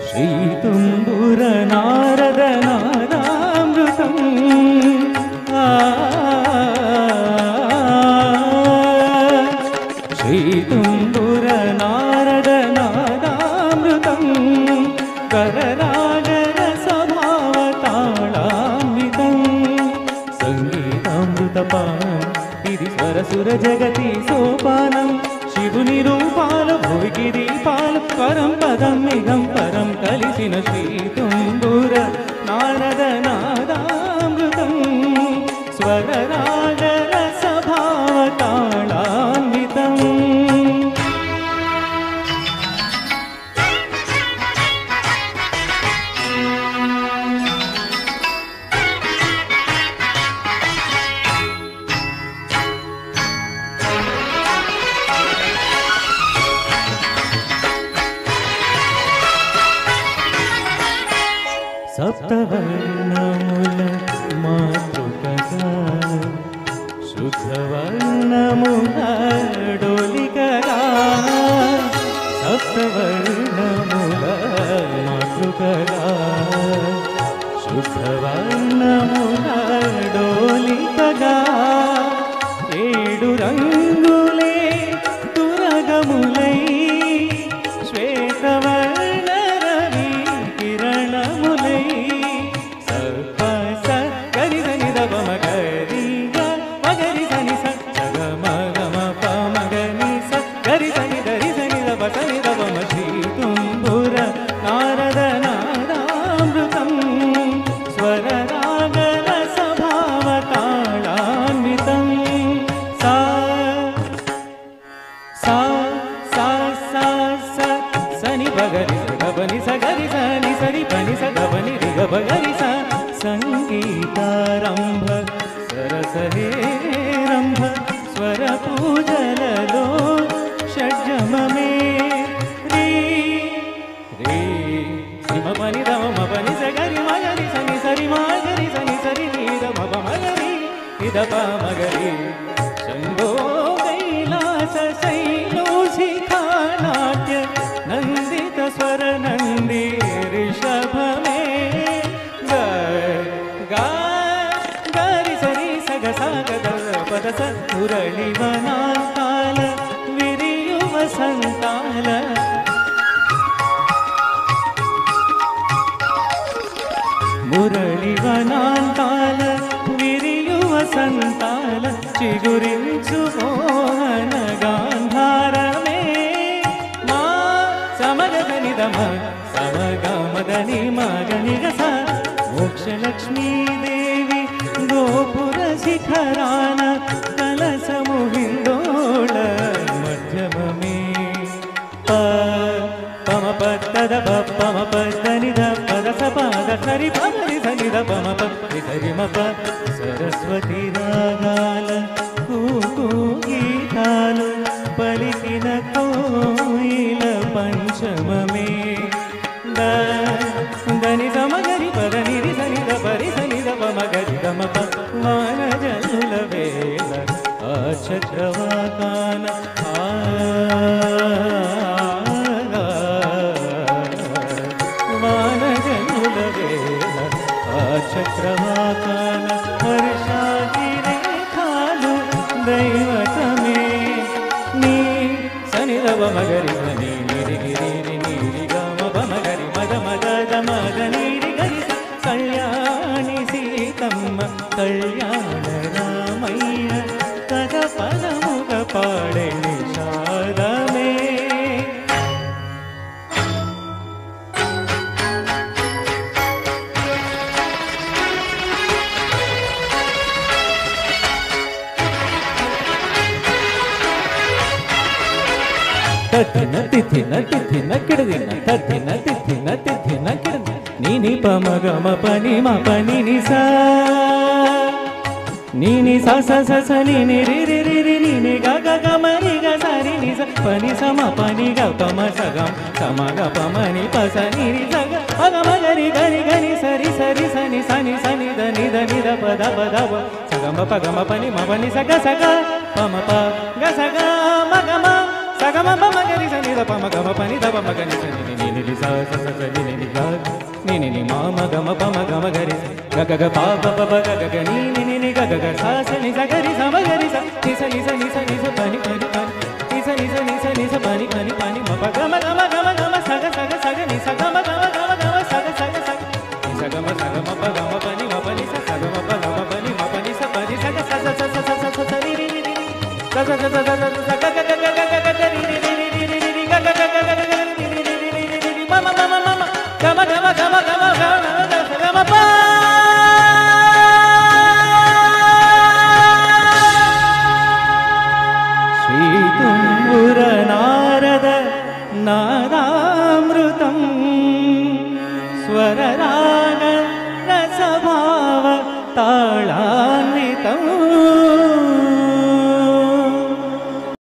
ಶ್ರೀತುಂಬುರ ನಾರದ ನಾದಾಮೃತಂ ಶ್ರೀತುಂಬುರ ನಾರದ ನಾದಾಮೃತಂ ಕರರಾಗರ ಸ್ವಭಾವತಾಳಾನ್ವಿತಂ సంగీతామృతపానం ఇది స్వరసుర జగతి సోపానం శివుని రూపాల భువికి దీపాల పరం పదం మిగం పరం కలిసిన శ్రీతుంబుర నారద నాదామృతం స్వరరాగర స్వభావతాళాన్వితం సప్తవర్ణముల మాతృకగా శుద్ధవర్ణముల డోలికగా సప్తవర్ణముల మాతృకగా శుద్ధవర్ణముల డోలికగా ఏడు రంగులే తురగములై శ్వేతవర్ణ రవి కిరణములై సప స గరి దని ద ప మ గరి గ మగరి సని స గ మ గ మ ప మ గని స గరి సని దరి సని ద ప సని ద ప మ శ్రీతుంబుర నారద నాదామృతం స్వరరాగర స్వభావతాళాన్వితం సా సా సా సా స సని బగరి స గబని స గరి సని సరి పని స గబని రి గ బగరి స సంగీతారంభ సరసహేరంభ స్వర పూజలలో షడ్జమమే రీ రీ మ పని ద మ పని స గరి మ గరి సని సరి మ గరి సని సరి ని ద మ ప మ గరి ని ద ప మ గరి శంభో కైలాస శైలోశిఖా నాట్య నందిత స్వర నంది రిషభమే గ గరి సరి స గ స గ ద పద స మురళి వనాంతాల విరియు వసంతాల మురళి వనాంతాల విరియు వసంతాల చిగురించు మోహన గాంధారమే మా సమగదని దమ సమగమదని మగని గస మోక్షలక్ష్మీదేవి గోపుర శిఖరాన కలసము హిందోళ మధ్యమమే ప పమ పద పమ పదని ద పద స పద సరి పమరి సని ద పమ పి సరి మ ప సరస్వతి రాగాల కూకు గీతాలు పలికిన కోయిల పంచమమే దని సమగరి పదని రి సని ద పరి సని ద పమ గరి ద మ ప వాన జల్లుల వేళ ఆ చక్రవాకాన వాన జల్లుల వేళ ఆ చక్రవాకాన హర్షాది రేఖాలు దైవతమే నీ సని ద పమ గరి సని నిరి గిరి నిరి గ మ పమ గరి మద మద ద మద నిరి గరి స కళ్యాణి సీతమ్మ కళ్యాణ రామయ్య కథ పదముగ పాడే నిషాదమే తథిన తిథిన తిథిన కిడదిన తథిన తిథిన తిథిన కిడదిన నీని పమ గమ పని మ పని ని సా నీని స స స స నీని రి రి రి రి నీని గ గ గ మ రి గ స రి ని స పని స మ పని గ ప మ స గ సమ గ ప మ ని ప స ని రి స గ మ గ మ గ రి గ రి గ ని స రి స ని స ని ద ని ద ప ద ప ద వ స గ మ ప గ మ ప ని మ ప ని స గ ప మ ప గ స గ మ గ మ స గ గమ పమ గరి సని ద పమ గమ పని ద పమ గని సని ని ని ని స స స స ని ని గ ని ని ని మా మ గమ పమ గమ గరి గ గ గ ప ప ప గ గ గ ని ని ని ని గ గ గ స స ని స గరి స మ గరి స ని స ని స ని స ని స పని పని పని ని స ని స ని స ని స పని పని పని మ ప గమ